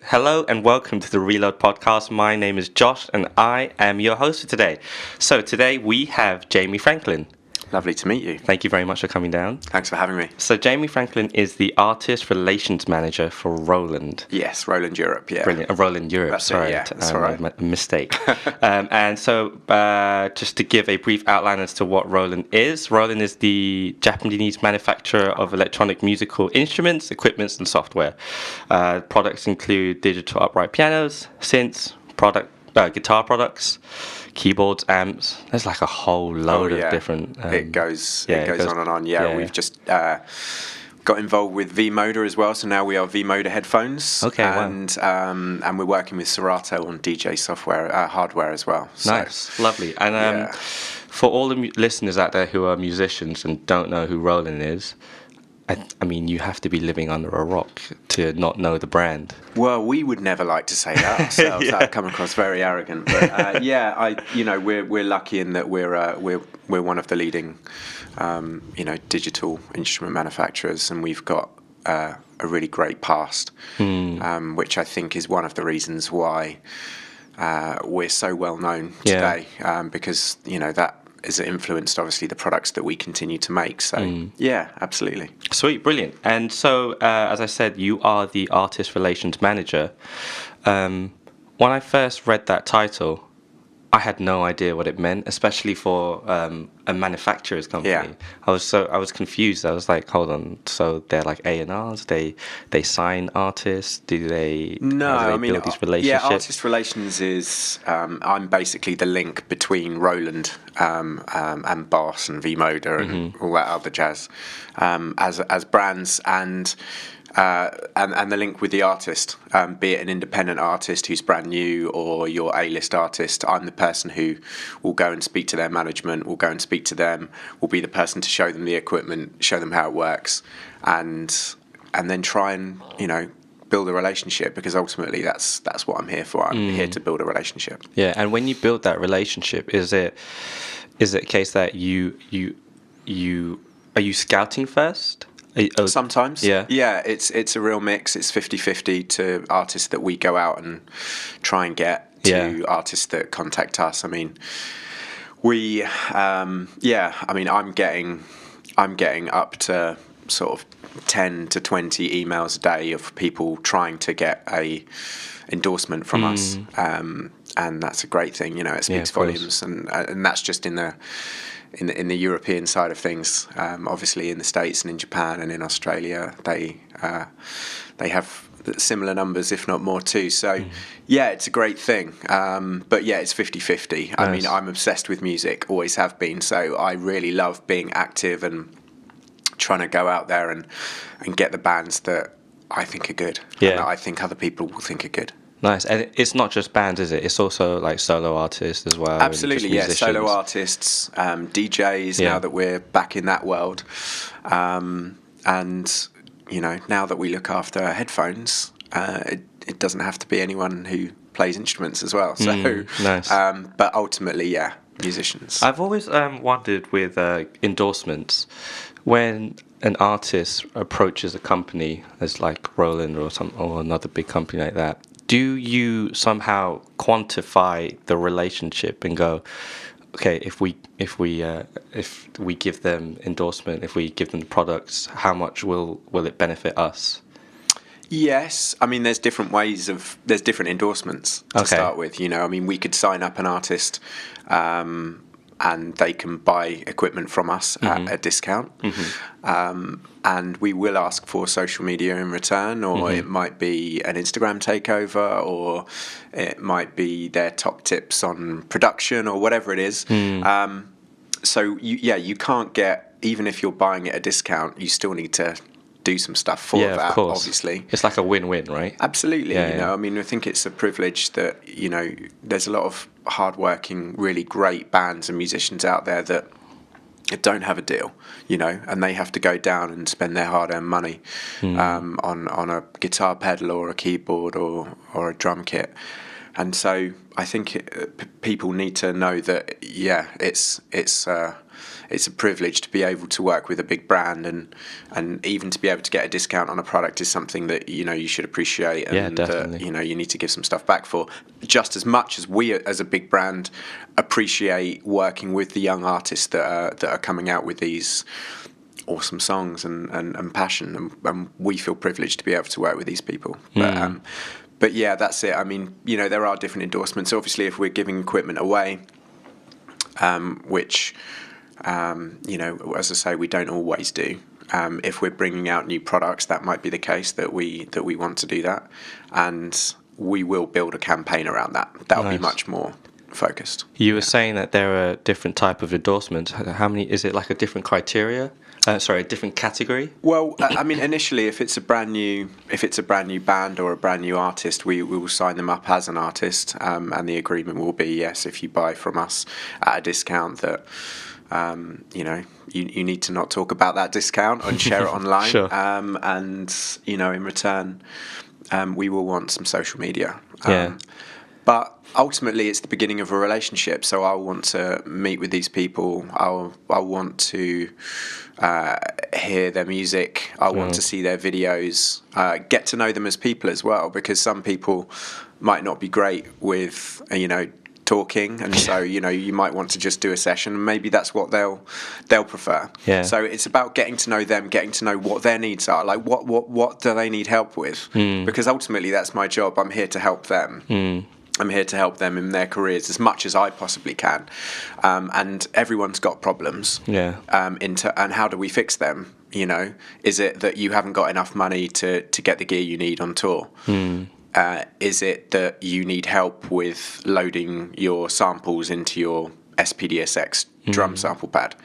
Hello and welcome to the Reload podcast. My name is Josh and I am your host for today. So today we have Jamie Franklin. Lovely to meet you. Thank you very much for coming down. Thanks for having me. So Jamie Franklin is the Artist Relations Manager for Roland. Yes, Roland Europe, yeah. Brilliant. Roland Europe, That's sorry. it, yeah. That's all right. Mistake. And so just to give a brief outline as to what Roland is the Japanese manufacturer of electronic musical instruments, equipments and software. Products include digital upright pianos, synths, guitar products, keyboards, amps. There's like a whole load of different. It goes on and on. Yeah. We've just got involved with V-Moda as well. So now we are V-Moda headphones. Okay, and we're working with Serato on DJ software hardware as well. So, nice, lovely. And for all the listeners out there who are musicians and don't know who Roland is, I mean, you have to be living under a rock to not know the brand. Well, we would never like to say that ourselves. That would come across very arrogant. But we're lucky in that we're one of the leading, digital instrument manufacturers, and we've got a really great past, which I think is one of the reasons why we're so well known today. Because that has influenced obviously the products that we continue to make. So yeah, absolutely. Sweet, brilliant. And so as I said, you are the Artist Relations Manager. When I first read that title, I had no idea what it meant, especially for a manufacturer's company. Yeah. I was confused. I was like, hold on, so they're like A&Rs? They sign artists? Do they build these relationships? Yeah, artist relations is I'm basically the link between Roland and Boss and V-Moda and all that other jazz as brands and the link with the artist, be it an independent artist who's brand new or your A-list artist. I'm the person who will go and speak to their management, will go and speak to them, will be the person to show them the equipment, show them how it works, and then try and build a relationship, because ultimately that's what I'm here for. I'm here to build a relationship. Yeah, and when you build that relationship, is it a case that you are you scouting first? Sometimes. Yeah, it's a real mix. It's 50-50 to artists that we go out and try and get to artists that contact us. I mean, I'm getting up to sort of 10 to 20 emails a day of people trying to get a endorsement from us, and that's a great thing. It speaks volumes, and that's just in the European side of things. Obviously in the States and in Japan and in Australia, they have similar numbers, if not more too. So it's a great thing. But yeah, it's 50-50. Nice. I mean, I'm obsessed with music, always have been. So I really love being active and trying to go out there and get the bands that I think are good. Yeah. And that I think other people will think are good. Nice. And it's not just bands, is it? It's also like solo artists as well. Absolutely, yeah. Solo artists, DJs, now that we're back in that world. And, now that we look after headphones, it doesn't have to be anyone who plays instruments as well. So, nice. But ultimately, musicians. I've always wondered with endorsements, when an artist approaches a company as like Roland or another big company like that, do you somehow quantify the relationship and go, okay, if we give them endorsement, if we give them the products, how much will it benefit us? Yes, I mean there's different endorsements to start with. I mean we could sign up an artist, and they can buy equipment from us at a discount. And we will ask for social media in return, or it might be an Instagram takeover, or it might be their top tips on production, or whatever it is. So you can't get, even if you're buying it at a discount, you still need to do some stuff for that, of course. Obviously. It's like a win-win, right? Absolutely. I mean, I think it's a privilege that, there's a lot of hardworking, really great bands and musicians out there that don't have a deal, and they have to go down and spend their hard-earned money on a guitar pedal or a keyboard or a drum kit. And so I think people need to know that, it's it's a privilege to be able to work with a big brand, and even to be able to get a discount on a product is something that you should appreciate, and definitely. that you need to give some stuff back for, just as much as we as a big brand appreciate working with the young artists that are coming out with these awesome songs and passion, and we feel privileged to be able to work with these people. But yeah, that's it. I mean, there are different endorsements. Obviously, if we're giving equipment away, which, as I say, we don't always do. If we're bringing out new products, that might be the case that we want to do that, and we will build a campaign around that. That'll be much more focused. You were saying that there are different type of endorsements. How many? Is it like a different criteria? A different category? Well, I mean, initially, if it's a brand new band or a brand new artist, we will sign them up as an artist, and the agreement will be, yes, if you buy from us at a discount, that you need to not talk about that discount and share it online. Sure. And in return, we will want some social media. But ultimately, it's the beginning of a relationship. So I'll want to meet with these people. I'll want to hear their music. I want to see their videos. Get to know them as people as well, because some people might not be great with talking, and so you might want to just do a session, and maybe that's what they'll prefer. So it's about getting to know them, getting to know what their needs are, like what do they need help with, because ultimately that's my job. I'm here to help them. I'm here to help them in their careers as much as I possibly can, and everyone's got problems. And how do we fix them? Is it that you haven't got enough money to get the gear you need on tour? Is it that you need help with loading your samples into your SPDSX drum sample pad?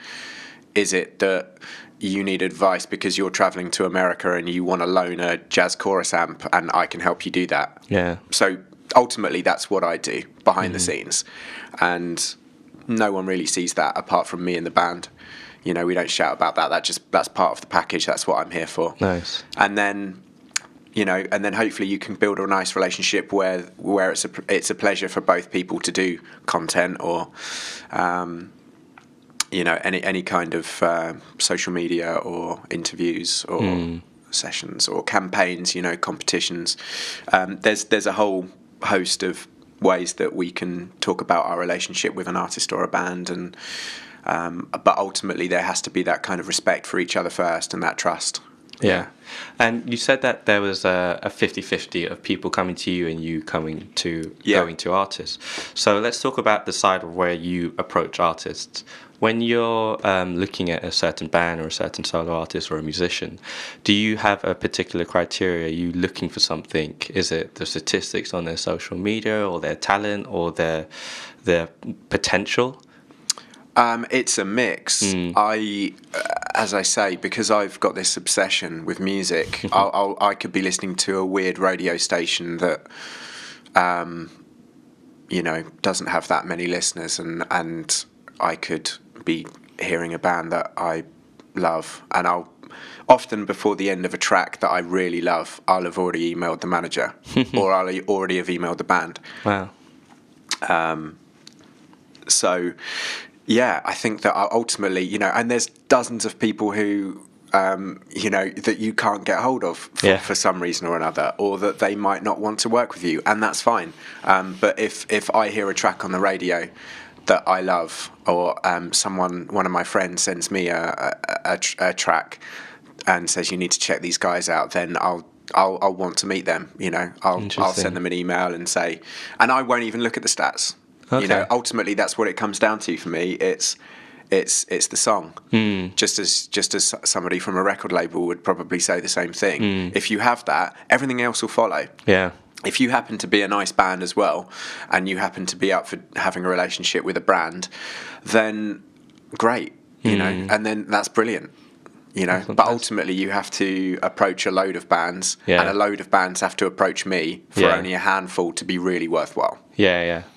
Is it that you need advice because you're traveling to America and you want to loan a jazz chorus amp, and I can help you do that? So ultimately, that's what I do behind the scenes, and no one really sees that apart from me and the band. We don't shout about that. That's part of the package. That's what I'm here for. Nice. And then, and then hopefully you can build a nice relationship where it's a pleasure for both people to do content or, any kind of social media or interviews or sessions or campaigns. Competitions. There's a whole host of ways that we can talk about our relationship with an artist or a band, and but ultimately there has to be that kind of respect for each other first, and that trust. And you said that there was a 50-50 of people coming to you and you going to artists. So let's talk about the side of where you approach artists. When you're looking at a certain band or a certain solo artist or a musician, do you have a particular criteria? Are you looking for something? Is it the statistics on their social media, or their talent, or their potential? It's a mix. As I say, because I've got this obsession with music, I could be listening to a weird radio station that, doesn't have that many listeners, and I could be hearing a band that I love, and I'll often, before the end of a track that I really love, I'll have already emailed the manager, or I'll already have emailed the band. Wow. So, yeah, I think that ultimately, and there's dozens of people who, that you can't get hold of for some reason or another, or that they might not want to work with you, and that's fine. But if I hear a track on the radio that I love, or one of my friends sends me a track and says you need to check these guys out, then I'll want to meet them. I'll send them an email and say, and I won't even look at the stats. Okay. Ultimately that's what it comes down to for me. It's the song. Just as somebody from a record label would probably say the same thing. If you have that, everything else will follow. If you happen to be a nice band as well, and you happen to be up for having a relationship with a brand, then great, and then that's brilliant, But ultimately, you have to approach a load of bands, and a load of bands have to approach me for only a handful to be really worthwhile.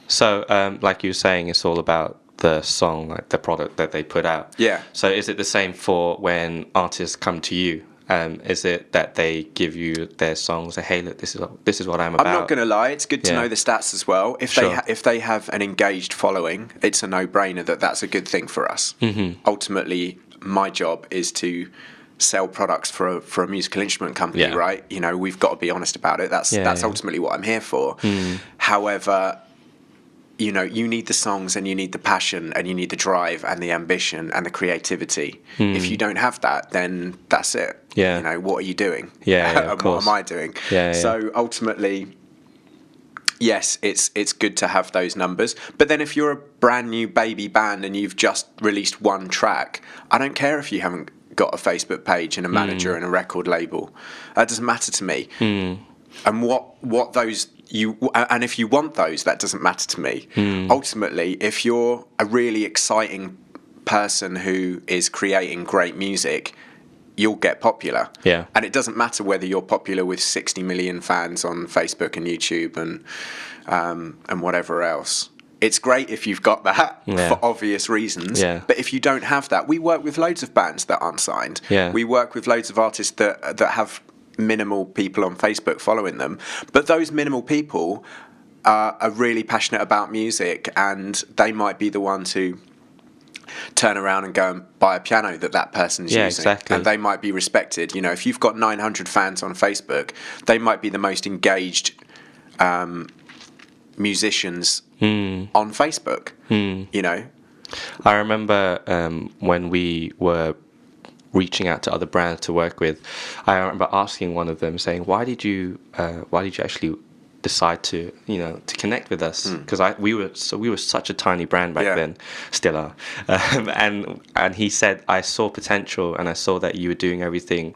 So, like you were saying, it's all about the song, like the product that they put out. So is it the same for when artists come to you Is it that they give you their songs, say, hey, look, this is what I'm about? I'm not going to lie. It's good to Yeah. know the stats as well. If Sure. if they have an engaged following, it's a no-brainer that that's a good thing for us. Mm-hmm. Ultimately, my job is to sell products for a musical instrument company, Yeah. right? You know, we've got to be honest about it. That's Yeah. ultimately what I'm here for. However, you know, you need the songs and you need the passion and you need the drive and the ambition and the creativity. If you don't have that, then that's it. Yeah. You know, what are you doing? Yeah, of And course. what am I doing? Yeah, So ultimately, yes, it's good to have those numbers. But then if you're a brand new baby band and you've just released one track, I don't care if you haven't got a Facebook page and a manager and a record label. That doesn't matter to me. And what those and if you want those, that doesn't matter to me. Ultimately, if you're a really exciting person who is creating great music, you'll get popular. Yeah. And it doesn't matter whether you're popular with 60 million fans on Facebook and YouTube and whatever else. It's great if you've got that for obvious reasons. Yeah. But if you don't have that, we work with loads of bands that aren't signed. Yeah. We work with loads of artists that have minimal people on Facebook following them. But those minimal people are really passionate about music, and they might be the ones who turn around and go and buy a piano that person's using. Exactly. And they might be respected. You know, if you've got 900 fans on Facebook, they might be the most engaged musicians on Facebook. You know, I remember when we were reaching out to other brands to work with, I remember asking one of them, saying, "Why did you actually decide to connect with us?" Because we were such a tiny brand back then, still are, and he said, "I saw potential and I saw that you were doing everything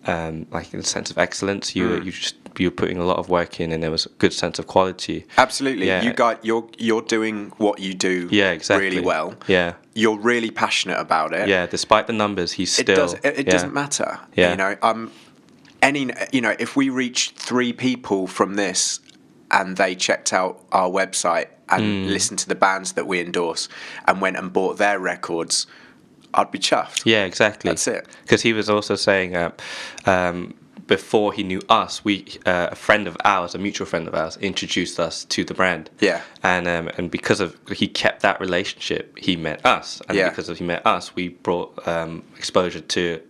like in a sense of excellence. You were putting a lot of work in, and there was a good sense of quality." Absolutely. Yeah. You're doing what you do exactly. really well. Yeah. You're really passionate about it. Yeah, despite the numbers, he's still... It doesn't matter. Yeah. You know, if we reach 3 people from this and they checked out our website and listened to the bands that we endorse and went and bought their records, I'd be chuffed. Yeah, exactly. That's it. Because he was also saying before he knew us, a friend of ours, a mutual friend of ours, introduced us to the brand. Yeah. And because of he kept that relationship, he met us, and because of he met us, we brought exposure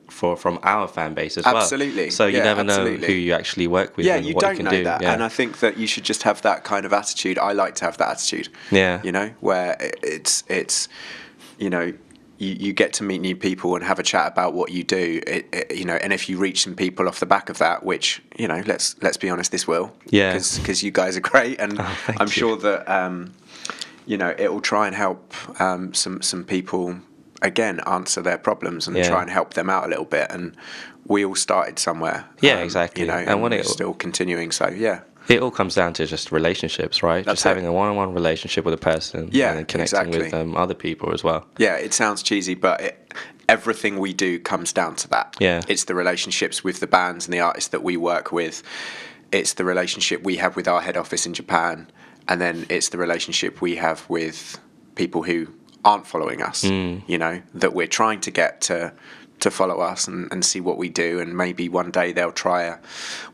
from our fan base as well. Absolutely. So you never know absolutely. who you actually work with. Yeah, and you what don't you can know do. that, Yeah. and I think that you should just have that kind of attitude. I like to have that attitude. Yeah. You know, where it's you know. You get to meet new people and have a chat about what you do, you know. And if you reach some people off the back of that, which, you know, let's be honest, this will, because you guys are great, and I'm sure that you know, it will try and help some people again answer their problems and try and help them out a little bit. And we all started somewhere. Yeah, exactly. You know, and we're still continuing. So yeah. It all comes down to just relationships, right? That's just having a one-on-one relationship with a person, and then connecting with other people as well. Yeah, it sounds cheesy, but everything we do comes down to that. Yeah. It's the relationships with the bands and the artists that we work with. It's the relationship we have with our head office in Japan, and then it's the relationship we have with people who aren't following us. You know, that we're trying to get to follow us and see what we do, and maybe one day they'll try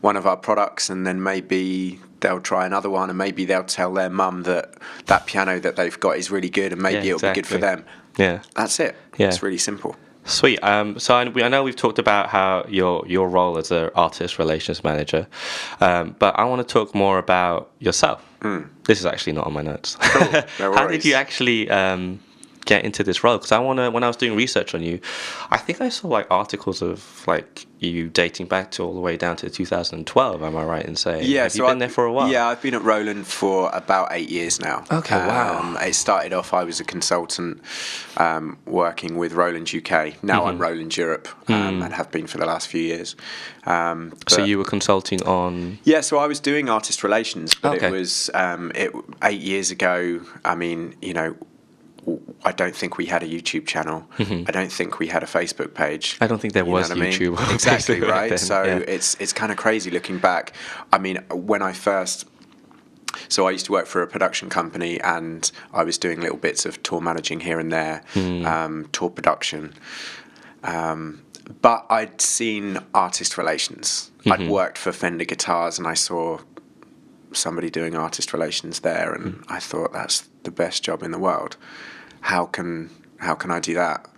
one of our products, and then maybe they'll try another one, and maybe they'll tell their mum that piano that they've got is really good, and maybe it'll be good for them. Yeah, that's it. Yeah, it's really simple. Sweet. So I know we've talked about how your role as an artist relations manager, but I want to talk more about yourself. This is actually not on my notes. Cool. No worries. How did you actually get into this role? Because when I was doing research on you, I think I saw like articles of like you dating back to all the way down to 2012. Am I right in saying? Yeah. Have you been there for a while? Yeah, I've been at Roland for about 8 years now. Okay. Wow. It started off, I was a consultant working with Roland UK. Now I'm Roland Europe, and have been for the last few years. So you were consulting on? Yeah, so I was doing artist relations, but Okay. it was 8 years ago. I mean, you know, I don't think we had a YouTube channel. I don't think we had a Facebook page. I don't think there was YouTube. I mean? Exactly, right? Then, so it's kind of crazy looking back. I mean, when I first... So I used to work for a production company, and I was doing little bits of tour managing here and there, tour production. But I'd seen artist relations. I'd worked for Fender Guitars, and I saw somebody doing artist relations there, and I thought, that's the best job in the world. How can I do that?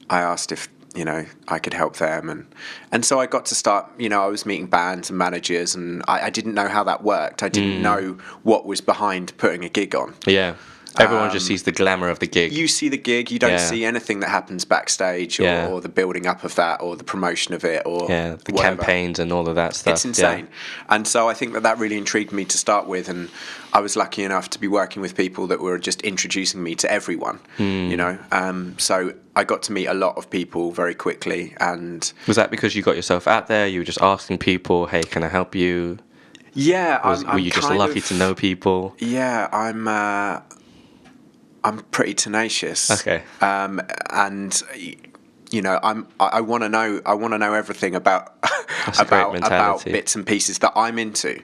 I asked if I could help them, and so I got to start. I was meeting bands and managers, and I didn't know how that worked. I didn't know what was behind putting a gig on. Yeah. Everyone just sees the glamour of the gig. You see the gig, you don't see anything that happens backstage, or the building up of that, or the promotion of it, or the whatever. Campaigns and all of that stuff. It's insane. And so I think that really intrigued me to start with, and I was lucky enough to be working with people that were just introducing me to everyone, so I got to meet a lot of people very quickly. And was that because you got yourself out there? You were just asking people, hey, can I help you? Yeah. Were you just lucky to know people? Yeah, I'm pretty tenacious. Okay. And I want to know. I want to know everything about about bits and pieces that I'm into.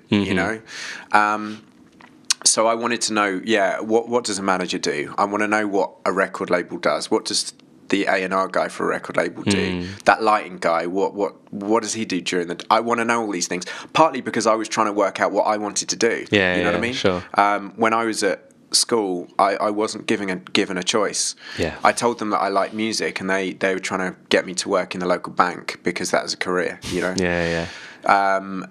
So I wanted to know. Yeah, what does a manager do? I want to know what a record label does. What does the A&R guy for a record label do? That lighting guy, what does he do during the? I want to know all these things. Partly because I was trying to work out what I wanted to do. Yeah, you know what I mean. Sure. When I was at school, I wasn't given a choice. Yeah. I told them that I liked music, and they were trying to get me to work in the local bank because that was a career, Yeah.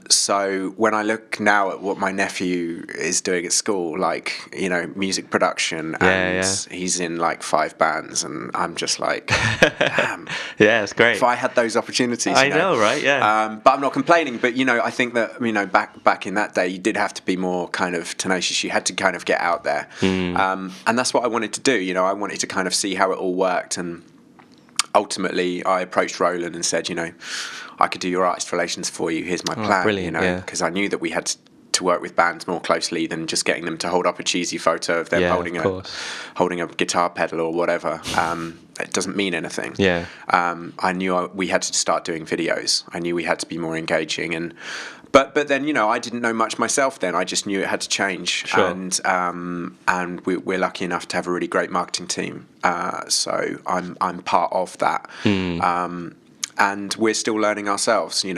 So when I look now at what my nephew is doing at school, like, music production, and he's in like 5 bands, and I'm just like, damn. Yeah, it's great. If I had those opportunities, I know, right? Yeah. But I'm not complaining. But I think that back in that day, you did have to be more kind of tenacious. You had to kind of get out there, and that's what I wanted to do. I wanted to kind of see how it all worked, and ultimately, I approached Roland and said, I could do your artist relations for you. Here's my plan. Brilliant, because I knew that we had to work with bands more closely than just getting them to hold up a cheesy photo of them holding a guitar pedal or whatever. It doesn't mean anything. Yeah. I knew we had to start doing videos. I knew we had to be more engaging, but then I didn't know much myself then. I just knew it had to change. Sure. And we're lucky enough to have a really great marketing team. So I'm part of that. And we're still learning ourselves. We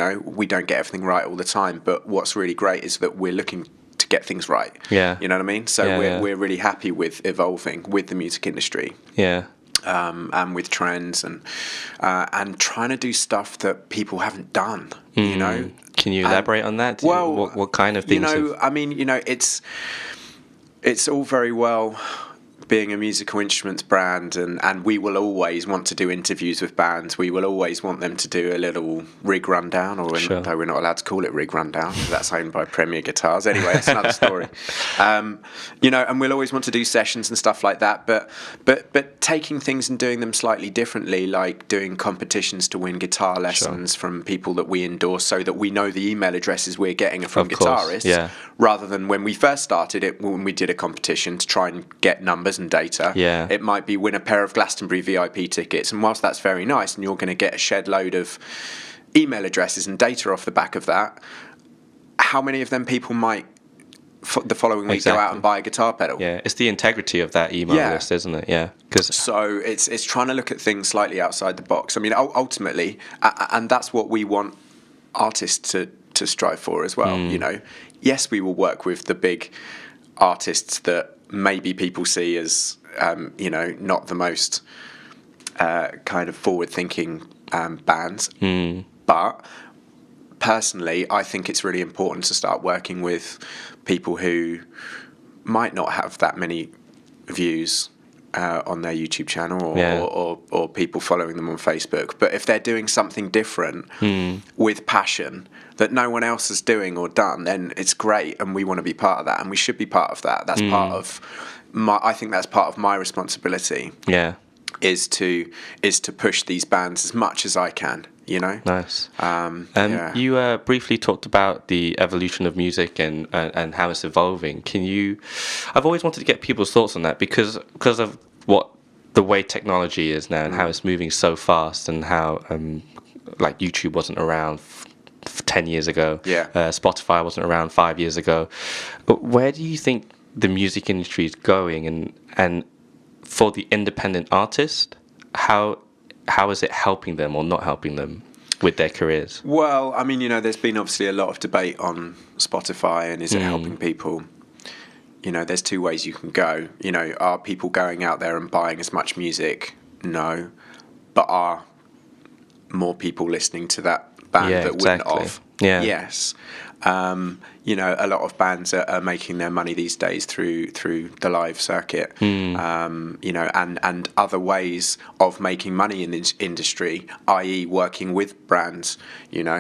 don't get everything right all the time, but what's really great is that we're looking to get things right. Yeah. You know what I mean? So we're really happy with evolving with the music industry. Yeah. And with trends and trying to do stuff that people haven't done. Can you elaborate on that? Well, what kind of things? It's all very well being a musical instruments brand, and we will always want to do interviews with bands. We will always want them to do a little rig rundown, though we're not allowed to call it rig rundown because that's owned by Premier Guitars. Anyway, it's another story. And we'll always want to do sessions and stuff like that. But taking things and doing them slightly differently, like doing competitions to win guitar lessons from people that we endorse, so that we know the email addresses we're getting are from guitarists, rather than when we first started it, when we did a competition to try and get numbers and data. It might be win a pair of Glastonbury VIP tickets, and whilst that's very nice and you're going to get a shed load of email addresses and data off the back of that, how many of them people might the following week go out and buy a guitar pedal? It's the integrity of that email list, isn't it? So it's trying to look at things slightly outside the box. I mean, ultimately, and that's what we want artists to strive for as well. Yes, we will work with the big artists that maybe people see as not the most kind of forward-thinking bands, but personally, I think it's really important to start working with people who might not have that many views on their YouTube channel or people following them on Facebook. But if they're doing something different with passion that no one else is doing or done, then it's great, and we want to be part of that, and we should be part of that. That's part of I think that's part of my responsibility. Is to push these bands as much as I can. Nice. You briefly talked about the evolution of music and how it's evolving. I've always wanted to get people's thoughts on that because of the way technology is now and how it's moving so fast, and how like YouTube wasn't around 10 years ago. Spotify wasn't around 5 years ago. But where do you think the music industry is going, and for the independent artist, how how is it helping them or not helping them with their careers? Well, I mean, there's been obviously a lot of debate on Spotify and is it helping people? There's two ways you can go. Are people going out there and buying as much music? No. But are more people listening to that band that wouldn't have? Yeah. Yes. A lot of bands are making their money these days through the live circuit, and other ways of making money in this industry, i.e. working with brands, and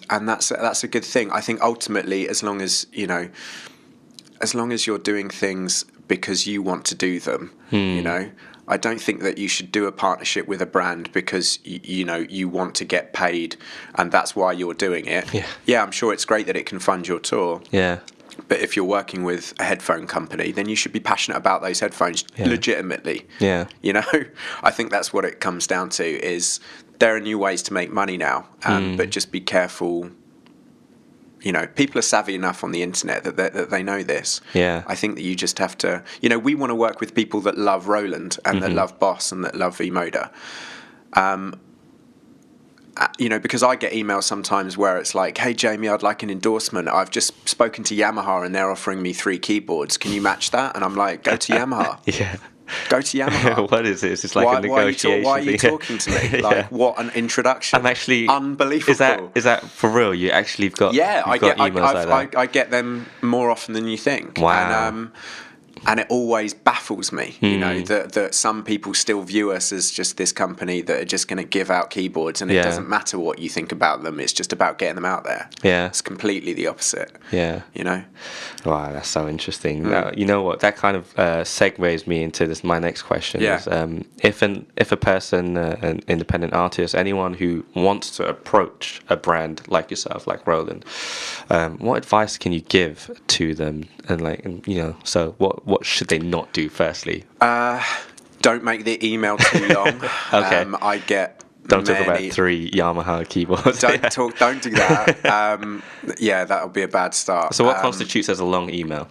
that's a good thing. I think ultimately, as long as you're doing things because you want to do them, I don't think that you should do a partnership with a brand because you want to get paid and that's why you're doing it. Yeah, I'm sure it's great that it can fund your tour. Yeah. But if you're working with a headphone company, then you should be passionate about those headphones legitimately. Yeah. I think that's what it comes down to is there are new ways to make money now, but just be careful. People are savvy enough on the internet that they know this. Yeah. I think that you just have to, we want to work with people that love Roland and that love Boss and that love V-Moda. Because I get emails sometimes where it's like, hey, Jamie, I'd like an endorsement. I've just spoken to Yamaha and they're offering me 3 keyboards. Can you match that? And I'm like, go to Yamaha. Yeah. Go to Yamaha. What is this? It's like a negotiation. Why are you talking to me? What an introduction! I'm actually unbelievable. Is that for real? You actually have got emails like that? I get them more often than you think. Wow. And it always baffles me, that some people still view us as just this company that are just going to give out keyboards, and it doesn't matter what you think about them. It's just about getting them out there. Yeah, it's completely the opposite. Yeah, Wow, that's so interesting. Now, you know what? That kind of segues me into my next question. Yeah. Is, if a person, an independent artist, anyone who wants to approach a brand like yourself, like Roland, what advice can you give to them? And so what should they not do? Firstly, don't make the email too long. Okay. Don't talk about 3 Yamaha keyboards. Don't do that. That'll be a bad start. So what constitutes as a long email?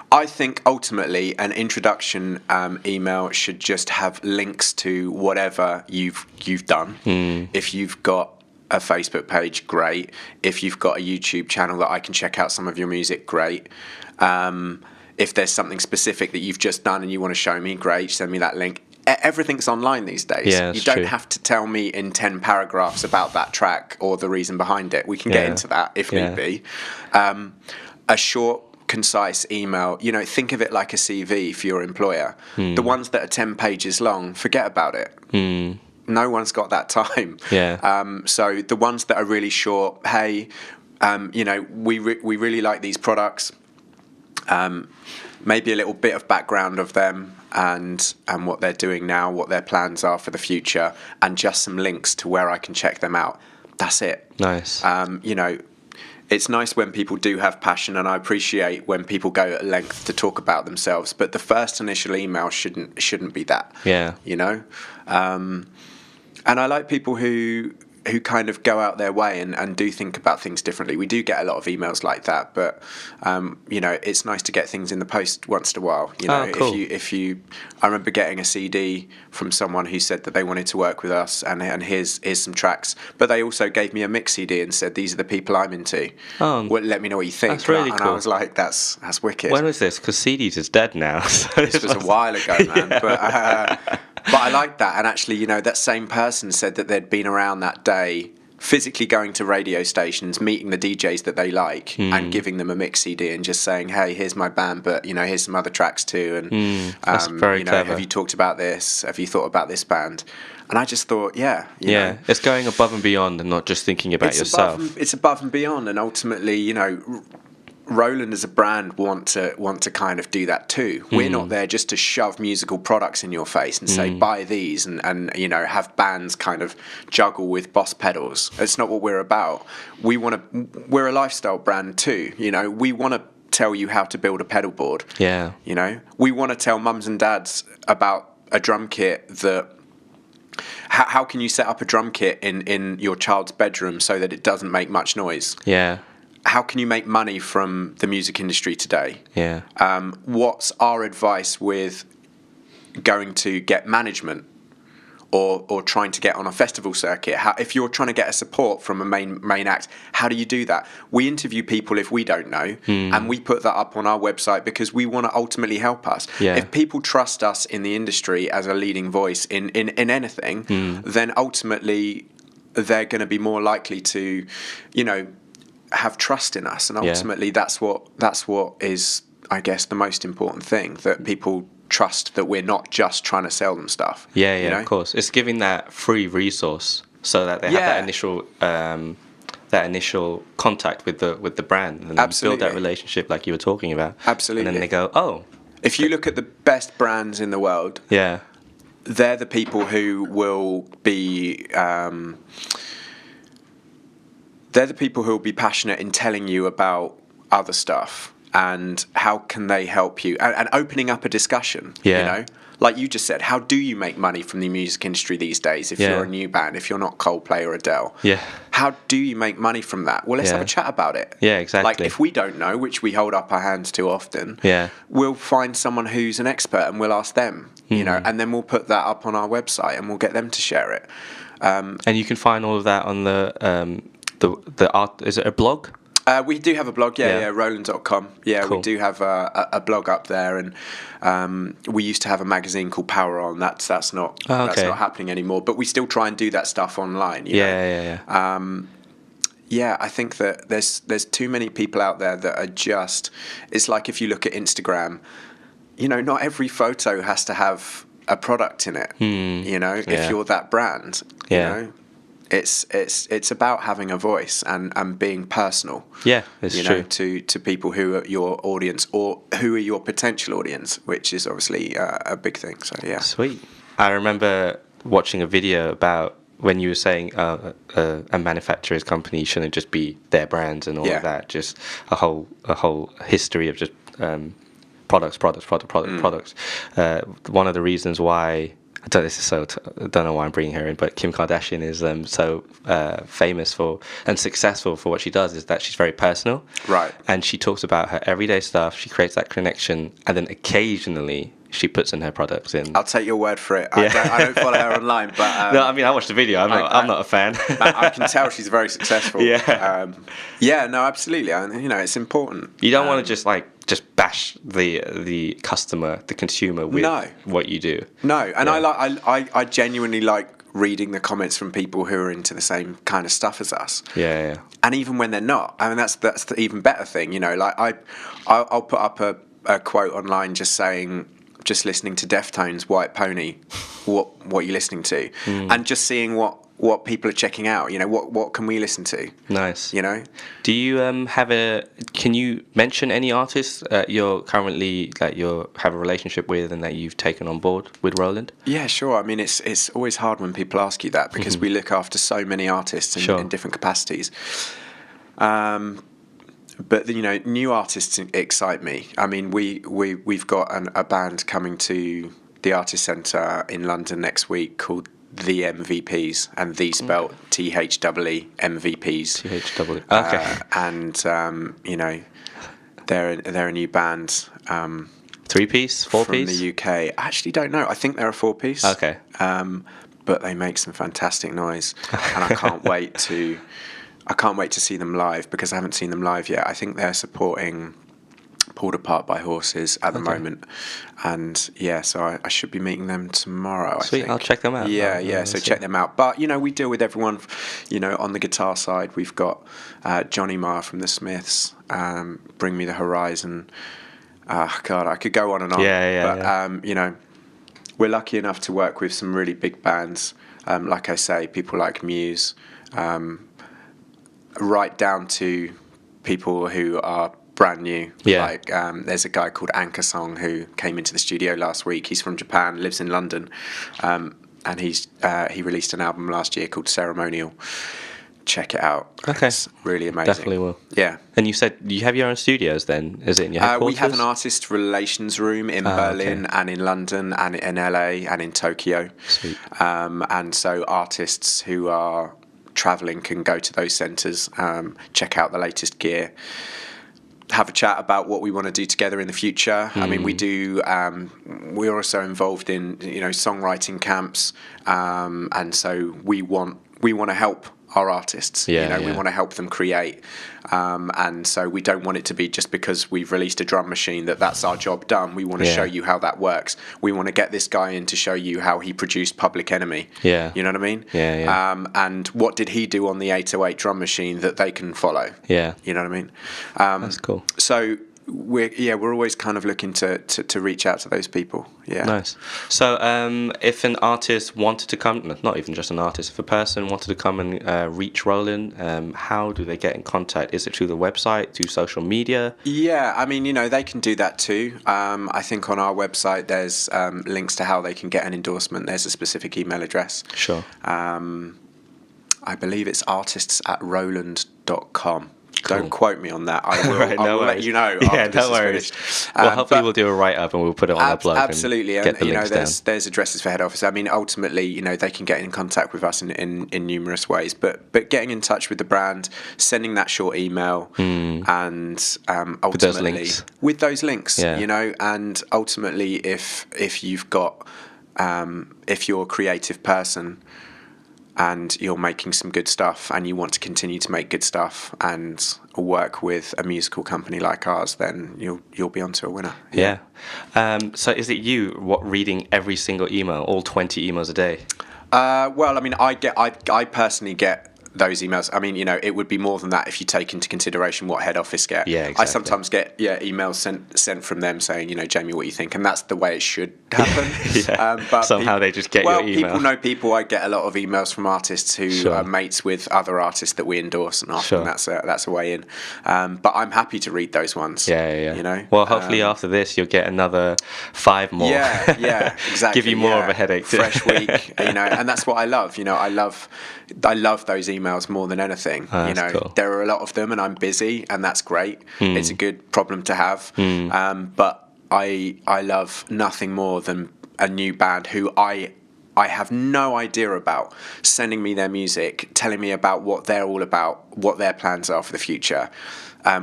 I think ultimately an introduction email should just have links to whatever you've done. If you've got a Facebook page, great. If you've got a YouTube channel that I can check out some of your music, great. If there's something specific that you've just done and you want to show me, great, send me that link. Everything's online these days. Yeah, you don't true. have to tell me in 10 paragraphs about that track or the reason behind it. We can get into that if need be. A short, concise email, think of it like a CV for your employer. The ones that are 10 pages long, forget about it. No one's got that time. So the ones that are really short, hey, we really like these products. Maybe a little bit of background of them and what they're doing now, what their plans are for the future, and just some links to where I can check them out. That's it. Nice. It's nice when people do have passion, and I appreciate when people go at length to talk about themselves. But the first initial email shouldn't be that. Yeah. And I like people who kind of go out their way and do think about things differently. We do get a lot of emails like that, but it's nice to get things in the post once in a while. Cool. I remember getting a CD from someone who said that they wanted to work with us, and here's some tracks, but they also gave me a mix CD and said these are the people I'm into. Let me know what you think. That's really cool. And I was like, that's wicked. When was this? Because CDs is dead now. So this was a while ago, man. Yeah. But I like that, and actually, that same person said that they'd been around that day, physically going to radio stations, meeting the DJs that they like, and giving them a mix CD and just saying, "Hey, here's my band, but here's some other tracks too." And that's very clever. Have you talked about this? Have you thought about this band? And I just thought, it's going above and beyond, and not just thinking about yourself. It's above and beyond, and ultimately, Roland as a brand want to kind of do that too. We're not there just to shove musical products in your face and say buy these and have bands kind of juggle with Boss pedals. It's not what we're about. We're a lifestyle brand too. We want to tell you how to build a pedal board. Yeah. We want to tell mums and dads about a drum kit that. How can you set up a drum kit in your child's bedroom so that it doesn't make much noise? Yeah. How can you make money from the music industry today? Yeah. What's our advice with going to get management or trying to get on a festival circuit, if you're trying to get a support from a main act, how do you do that? We interview people if we don't know, and we put that up on our website because we want to ultimately help us. Yeah. If people trust us in the industry as a leading voice in anything, then ultimately they're going to be more likely to, have trust in us, and ultimately that's what is, I guess, the most important thing, that people trust that we're not just trying to sell them stuff. Of course. It's giving that free resource so that they have that initial contact with the brand, and then build that relationship like you were talking about. Absolutely. And then they go, oh. If you look at the best brands in the world, they're the people who will be passionate in telling you about other stuff and how can they help you, and opening up a discussion. Like you just said, how do you make money from the music industry these days if you're a new band, if you're not Coldplay or Adele? How do you make money from that? Well, let's have a chat about it. Exactly. Like, if we don't know, which we hold up our hands to often, we'll find someone who's an expert and we'll ask them, and then we'll put that up on our website and we'll get them to share it. And you can find all of that on the art. Is it a blog? We do have a blog, Roland.com. Cool. We do have a blog up there, and we used to have a magazine called Power On. That's not that's not happening anymore. But we still try and do that stuff online. You know? I think that there's too many people out there that are just. It's like if you look at Instagram, not every photo has to have a product in it. If you're that brand, It's about having a voice and being personal. It's true. To people who are your audience or who are your potential audience, which is obviously a big thing. So Sweet. I remember watching a video about when you were saying a manufacturer's company shouldn't just be their brands and all of that. Just a whole history of just products. One of the reasons why. I don't know why I'm bringing her in, but Kim Kardashian is so famous for and successful for what she does is that she's very personal. Right. And she talks about her everyday stuff. She creates that connection, and then occasionally she puts in her products in. I'll take your word for it. I don't follow her online, but no, I mean I watched the video. I'm not a fan. I can tell she's very successful. No, absolutely. It's important. You don't want to just bash the customer, the consumer with what you do. No, and I genuinely like reading the comments from people who are into the same kind of stuff as us. And even when they're not, I mean that's the even better thing. I'll put up a quote online just saying, just listening to Deftones' White Pony, what you're listening to, and just seeing what people are checking out. What can we listen to? Nice. Do you can you mention any artists you're currently have a relationship with and that you've taken on board with Roland? Yeah, sure. I mean, it's always hard when people ask you that because we look after so many artists in different capacities. But new artists excite me. I mean, we've got a band coming to the Artist Centre in London next week called The MVPs, and the spelt THEE MVPs. THEE. Okay. And they're a new band. 3-piece, 4-piece from the UK. I actually don't know. I think they're a 4-piece. Okay. But they make some fantastic noise, and I can't wait to see them live because I haven't seen them live yet. I think they're supporting Pulled Apart by Horses at the moment, and so I should be meeting them tomorrow. Sweet, I think. I'll check them out. So check them out. But we deal with everyone. On the guitar side, we've got Johnny Marr from the Smiths, Bring Me the Horizon. God, I could go on and on. But we're lucky enough to work with some really big bands. Like I say, people like Muse. Right down to people who are brand new. Like there's a guy called Anchor Song who came into the studio last week. He's from Japan, lives in London, and he released an album last year called Ceremonial. Check it out. Okay. It's really amazing. Definitely will. Yeah. And you said you have your own studios then? Is it in your headquarters? We have an artist relations room in Berlin and in London and in LA and in Tokyo. Sweet. And so artists who are traveling can go to those centres, check out the latest gear, have a chat about what we want to do together in the future. I mean, we do. We're also involved in songwriting camps, and so we want to help our artists. We want to help them create, and so we don't want it to be just because we've released a drum machine that's our job done. We want to show you how that works. We want to get this guy in to show you how he produced Public Enemy. You know what I mean? And what did he do on the 808 drum machine that they can follow? You know what I mean? That's cool. So we're always kind of looking to reach out to those people. Nice. So if an artist wanted to come, not even just an artist, if a person wanted to come and reach Roland, how do they get in contact? Is it through the website, through social media? I mean, they can do that too. I think on our website there's links to how they can get an endorsement. There's a specific email address. Sure. I believe it's artists@roland.com. Cool. Don't quote me on that. I will, right, I will let you know. Yeah, no worries. Well, hopefully we'll do a write-up and we'll put it on the blog. Absolutely, and get the links down. There's addresses for head office. I mean, ultimately, they can get in contact with us in numerous ways. But getting in touch with the brand, sending that short email, and ultimately with those links, and ultimately, if you've got, if you're a creative person, and you're making some good stuff and you want to continue to make good stuff and work with a musical company like ours, then you'll be onto a winner. So is it you reading every single email, all 20 emails a day? Well, I mean, I personally get those emails. I mean, it would be more than that if you take into consideration what head office get. Exactly. I sometimes get emails sent from them saying, Jamie, what you think? And that's the way it should happen. But somehow they just get your email. People know people. I get a lot of emails from artists who are mates with other artists that we endorse, and often that's a way in. But I'm happy to read those ones. Well, hopefully after this you'll get another 5 more. Exactly. Give you more of a headache. Fresh week, and that's what I love. I love those emails more than anything. Cool. There are a lot of them, and I'm busy, and that's great. It's a good problem to have. But I love nothing more than a new band who I have no idea about sending me their music, telling me about what they're all about, what their plans are for the future,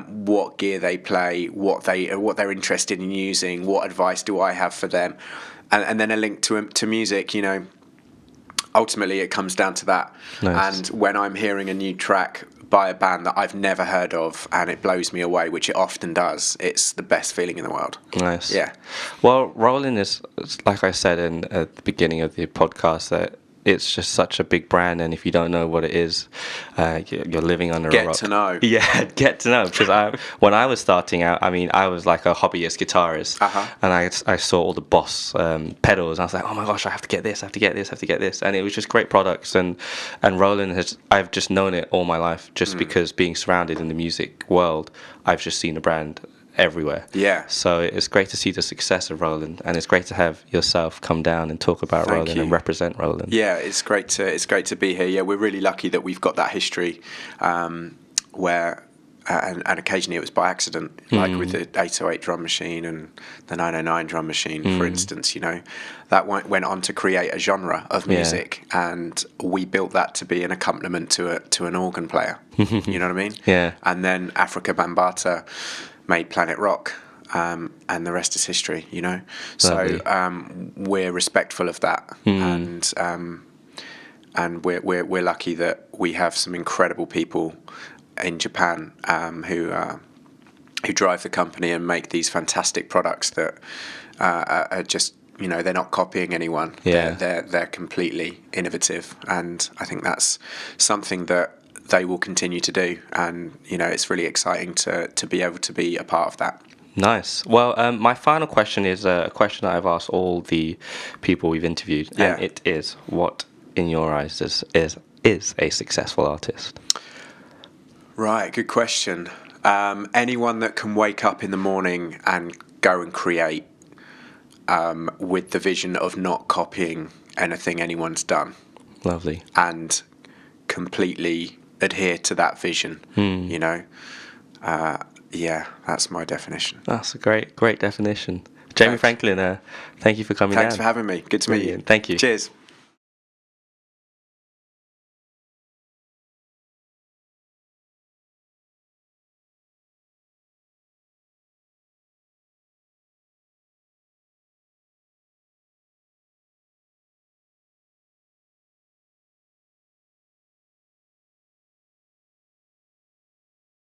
what gear they play, what they're interested in using, what advice do I have for them, and then a link to music. Ultimately, it comes down to that. Nice. And when I'm hearing a new track by a band that I've never heard of and it blows me away, which it often does, it's the best feeling in the world. Nice. Yeah. Well, Roland is, like I said at the beginning of the podcast, that it's just such a big brand, and if you don't know what it is, you're living under a rock. Get to know. Yeah, get to know. Because when I was starting out, I mean, I was like a hobbyist guitarist, and I saw all the Boss pedals, and I was like, oh my gosh, I have to get this, I have to get this, I have to get this, and it was just great products. And Roland I've just known it all my life, just because being surrounded in the music world, I've just seen the brand everywhere. So it's great to see the success of Roland, and it's great to have yourself come down and talk about Roland and represent Roland. It's great to be here. We're really lucky that we've got that history where and occasionally it was by accident, like with the 808 drum machine and the 909 drum machine, for instance. That went on to create a genre of music, and we built that to be an accompaniment to an organ player. You know what I mean? And then Africa Bambaataa made Planet Rock, and the rest is history, So we're respectful of that, and we're lucky that we have some incredible people in Japan who drive the company and make these fantastic products that are just, they're not copying anyone. They're completely innovative, and I think that's something that they will continue to do, and it's really exciting to be able to be a part of that. Nice. Well, my final question is a question that I've asked all the people we've interviewed, and it is, what in your eyes is a successful artist? Right, good question. Anyone that can wake up in the morning and go and create with the vision of not copying anything anyone's done. Lovely. And completely adhere to that vision, that's my definition. That's a great definition. Jamie Franklin, thank you for coming Thanks down. for having me. Good to meet you. Thank you. Cheers.